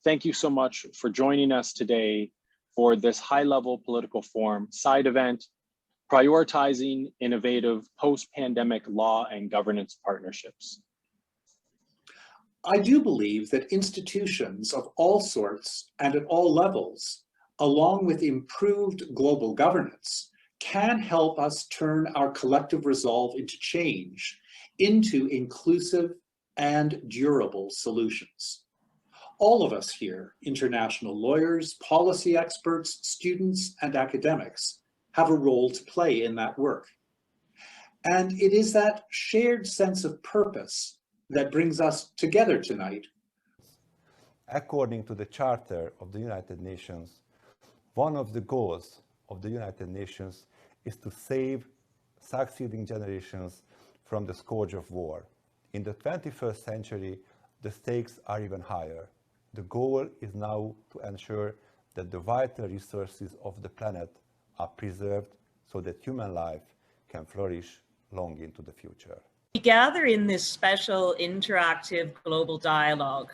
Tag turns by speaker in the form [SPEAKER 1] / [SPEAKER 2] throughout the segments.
[SPEAKER 1] Thank you so much for joining us today for this high-level political forum side event, prioritizing innovative post-pandemic law and governance partnerships.
[SPEAKER 2] I do believe that institutions of all sorts and at all levels, along with improved global governance, can help us turn our collective resolve into change, into inclusive and durable solutions. All of us here, international lawyers, policy experts, students, and academics, have a role to play in that work. And it is that shared sense of purpose that brings us together tonight.
[SPEAKER 3] According to the Charter of the United Nations, one of the goals of the United Nations is to save succeeding generations from the scourge of war. In the 21st century, the stakes are even higher. The goal is now to ensure that the vital resources of the planet are preserved so that human life can flourish long into the future.
[SPEAKER 4] We gather in this special interactive global dialogue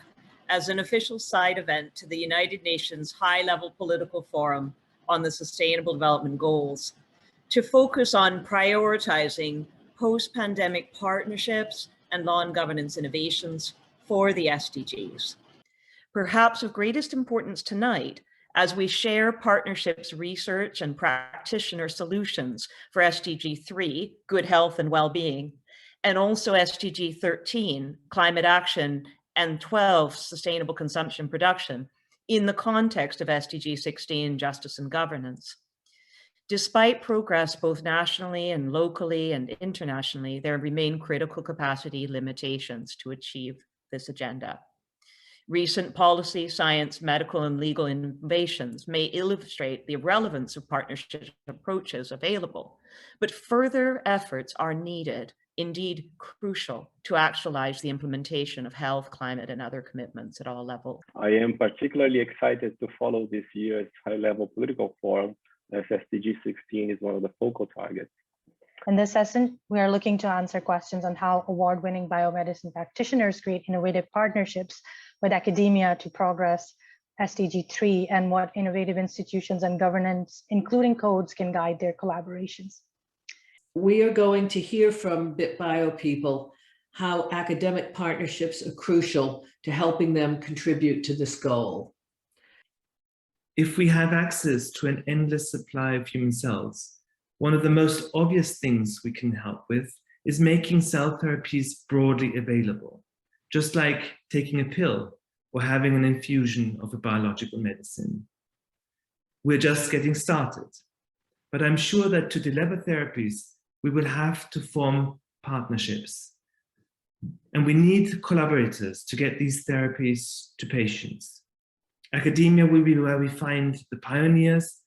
[SPEAKER 4] as an official side event to the United Nations High-Level Political Forum on the Sustainable Development Goals to focus on prioritizing post-pandemic partnerships and law and governance innovations for the SDGs. Perhaps of greatest importance tonight, as we share partnerships, research, and practitioner solutions for SDG 3, good health and well-being, and also SDG 13, climate action, and 12, sustainable consumption production, in the context of SDG 16, justice and governance. Despite progress both nationally and locally and internationally, there remain critical capacity limitations to achieve this agenda. Recent policy, science, medical, and legal innovations may illustrate the relevance of partnership approaches available, but further efforts are needed, indeed crucial, to actualize the implementation of health, climate, and other commitments at all levels.
[SPEAKER 5] I am particularly excited to follow this year's high-level political forum, as SDG 16 is one of the focal targets.
[SPEAKER 6] In this session, we are looking to answer questions on how award-winning biomedicine practitioners create innovative partnerships with academia to progress SDG 3 and what innovative institutions and governance, including codes, can guide their collaborations.
[SPEAKER 7] We are going to hear from BitBio people how academic partnerships are crucial to helping them contribute to this goal.
[SPEAKER 8] If we have access to an endless supply of human cells, one of the most obvious things we can help with is making cell therapies broadly available, just like taking a pill or having an infusion of a biological medicine. We're just getting started, but I'm sure that to deliver therapies, we will have to form partnerships. And we need collaborators to get these therapies to patients. Academia will be where we find the pioneers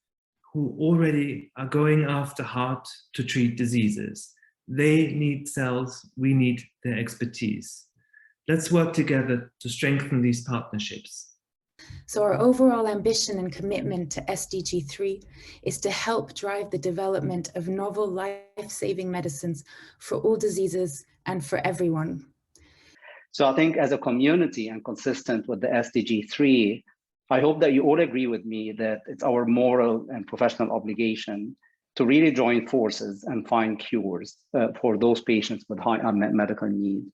[SPEAKER 8] who already are going after hard to treat diseases. They need cells, we need their expertise. Let's work together to strengthen these partnerships.
[SPEAKER 9] So our overall ambition and commitment to SDG 3 is to help drive the development of novel life-saving medicines for all diseases and for everyone.
[SPEAKER 10] So I think as a community and consistent with the SDG 3, I hope that you all agree with me that it's our moral and professional obligation to really join forces and find cures for those patients with high unmet medical needs.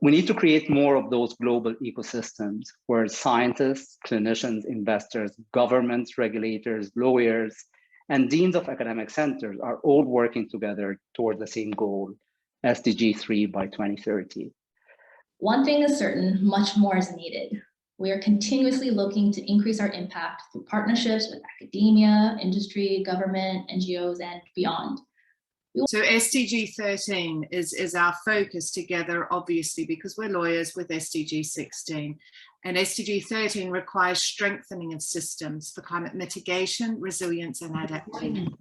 [SPEAKER 10] We need to create more of those global ecosystems where scientists, clinicians, investors, governments, regulators, lawyers, and deans of academic centers are all working together toward the same goal, SDG 3 by 2030.
[SPEAKER 11] One thing is certain, much more is needed. We are continuously looking to increase our impact through partnerships with academia, industry, government, NGOs, and beyond.
[SPEAKER 12] So SDG 13 is our focus together, obviously, because we're lawyers with SDG 16. And SDG 13 requires strengthening of systems for climate mitigation, resilience, and adaptation.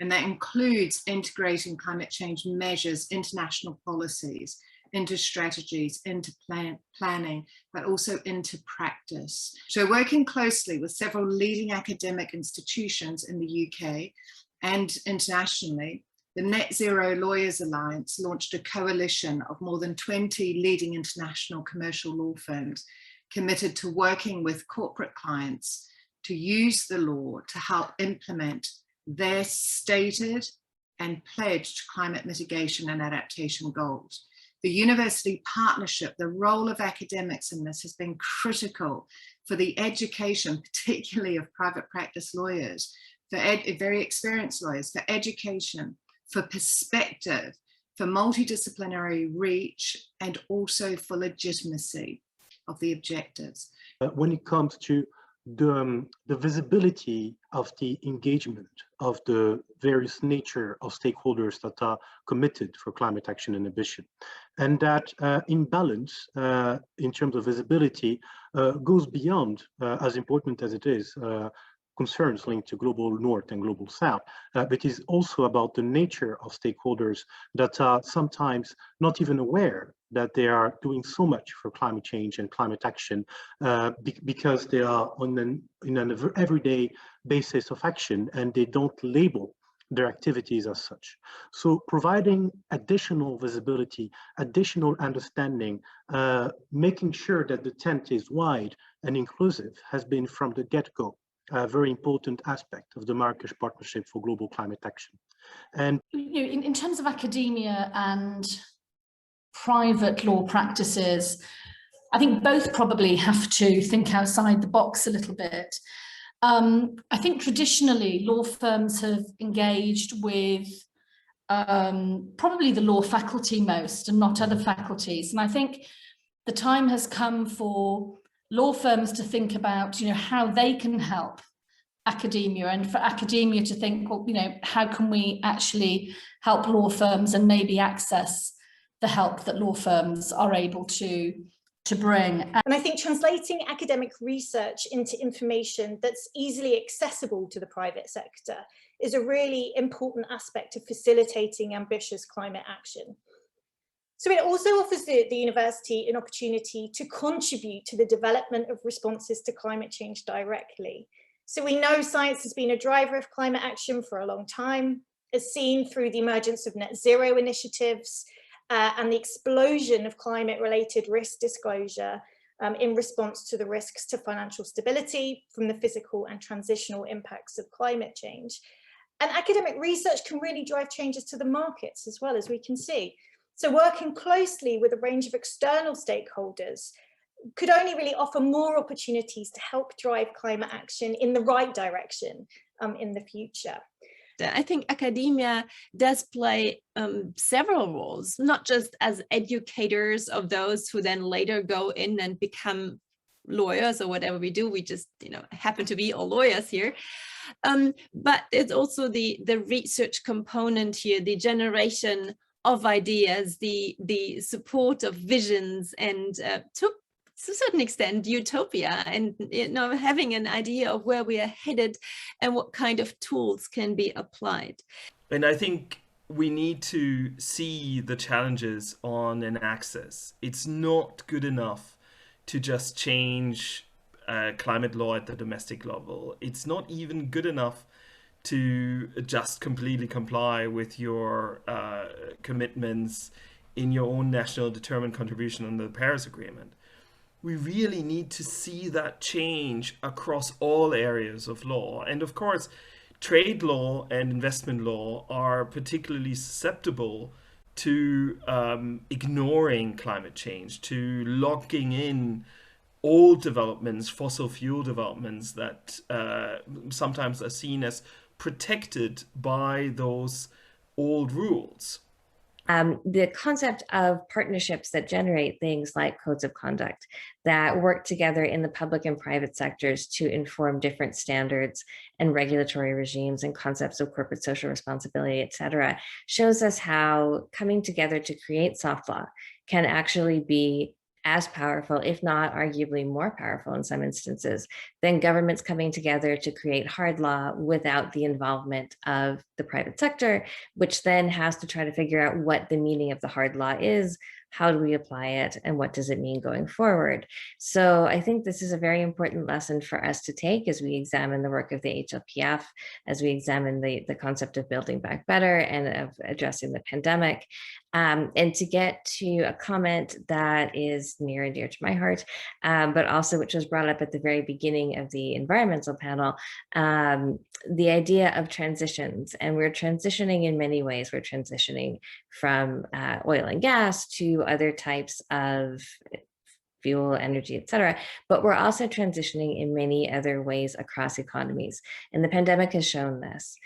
[SPEAKER 12] And that includes integrating climate change measures, international policies, into strategies, into planning, but also into practice. So working closely with several leading academic institutions in the UK and internationally, the Net Zero Lawyers Alliance launched a coalition of more than 20 leading international commercial law firms committed to working with corporate clients to use the law to help implement their stated and pledged climate mitigation and adaptation goals. The university partnership, the role of academics in this has been critical for the education, particularly of private practice lawyers, for very experienced lawyers, for education, for perspective, for multidisciplinary reach, and also for legitimacy of the objectives.
[SPEAKER 13] When it comes to the visibility of the engagement of the various nature of stakeholders that are committed for climate action and ambition, and that imbalance in terms of visibility goes beyond, as important as it is, concerns linked to global north and global south, but is also about the nature of stakeholders that are sometimes not even aware that they are doing so much for climate change and climate action because they are in an everyday basis of action and they don't label their activities as such. So providing additional visibility, additional understanding, making sure that the tent is wide and inclusive has been from the get-go a very important aspect of the Marrakesh Partnership for Global Climate Action. And
[SPEAKER 14] in terms of academia and private law practices, I think both probably have to think outside the box a little bit. I think traditionally law firms have engaged with probably the law faculty most and not other faculties. And I think the time has come for law firms to think about, how they can help academia, and for academia to think, well, how can we actually help law firms and maybe access the help that law firms are able to bring.
[SPEAKER 15] And I think translating academic research into information that's easily accessible to the private sector is a really important aspect of facilitating ambitious climate action. So it also offers the university an opportunity to contribute to the development of responses to climate change directly. So we know science has been a driver of climate action for a long time, as seen through the emergence of net zero initiatives and the explosion of climate-related risk disclosure in response to the risks to financial stability from the physical and transitional impacts of climate change. And academic research can really drive changes to the markets as well, as we can see. So working closely with a range of external stakeholders could only really offer more opportunities to help drive climate action in the right direction in the future.
[SPEAKER 16] I think academia does play several roles, not just as educators of those who then later go in and become lawyers or whatever we do. We just, happen to be all lawyers here. But it's also the research component here, the generation of ideas, the support of visions, and to a certain extent utopia, and having an idea of where we are headed and what kind of tools can be applied.
[SPEAKER 17] And I think we need to see the challenges on an axis. It's not good enough to just change climate law at the domestic level. It's not even good enough to just completely comply with your commitments in your own national determined contribution under the Paris Agreement. We really need to see that change across all areas of law. And of course, trade law and investment law are particularly susceptible to ignoring climate change, to locking in old developments, fossil fuel developments that sometimes are seen as protected by those old rules.
[SPEAKER 18] The concept of partnerships that generate things like codes of conduct that work together in the public and private sectors to inform different standards and regulatory regimes and concepts of corporate social responsibility, et cetera, shows us how coming together to create soft law can actually be as powerful, if not arguably more powerful in some instances, than governments coming together to create hard law without the involvement of the private sector, which then has to try to figure out what the meaning of the hard law is how do we apply it, and what does it mean going forward? So I think this is a very important lesson for us to take as we examine the work of the HLPF, as we examine the concept of building back better and of addressing the pandemic. And to get to a comment that is near and dear to my heart, but also which was brought up at the very beginning of the environmental panel, the idea of transitions. And we're transitioning in many ways. We're transitioning from oil and gas to other types of fuel, energy, et cetera, but we're also transitioning in many other ways across economies. And the pandemic has shown this.